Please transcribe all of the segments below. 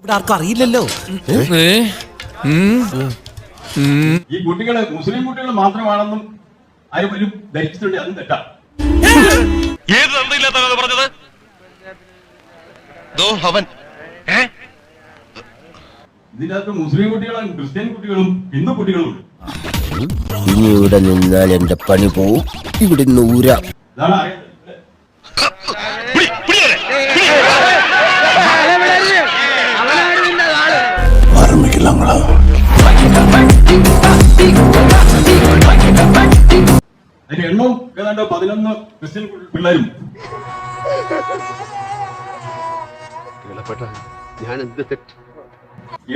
ഇവിടെ ആർക്കും അറിയില്ലല്ലോ. ഈ കുട്ടികള് മുസ്ലിം കുട്ടികൾ മാത്രമാണെന്നും ആരും ധരിച്ചിട്ടുണ്ട്. അതും തെറ്റാ. ഏത് തന്തയില്ലാത്തവനാണ് പറഞ്ഞത്? അവൻ ഇതിനകത്ത് മുസ്ലിം കുട്ടികളും ക്രിസ്ത്യൻ കുട്ടികളും ഹിന്ദു കുട്ടികളും ഉണ്ട്. ഇനി ഇവിടെ നിന്നാൽ എന്റെ പണി പോവും. ഇവിടെ നിന്ന് ഊരാം. ഇതാണ് അറിയുന്നത്. അതിന്റെ എണ്ണവും ഏതാണ്ട് 11 ക്രിസ്ത്യൻ പിള്ളേരും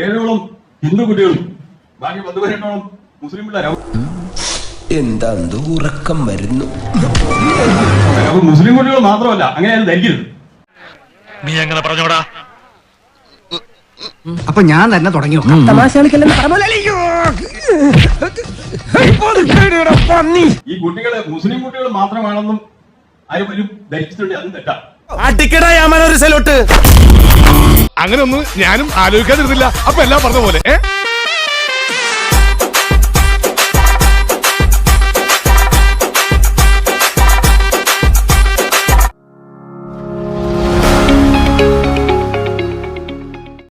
ഏഴോളം ഹിന്ദു കുട്ടികളും ബാക്കി 10-12 മുസ്ലിം പിള്ളേരാവും. എന്താ ഉറക്കം വരുന്നു. അപ്പൊ മുസ്ലിം കുട്ടികൾ മാത്രമല്ല, അങ്ങനെ ആരും ധരിക്കരുത്. നീ അങ്ങനെ പറഞ്ഞോടാ. അപ്പൊ ഞാൻ തന്നെ തുടങ്ങി ഈ കുട്ടികള് മുസ്ലിം കുട്ടികൾ മാത്രമാണെന്നും ആരും ധരിച്ചിട്ടുണ്ട്. അതും തെറ്റാ. ഒരു സലോട്ട്. അങ്ങനെ ഒന്നും ഞാനും ആലോചിക്കാതിരുന്നില്ല. അപ്പൊ എല്ലാം പറഞ്ഞ പോലെ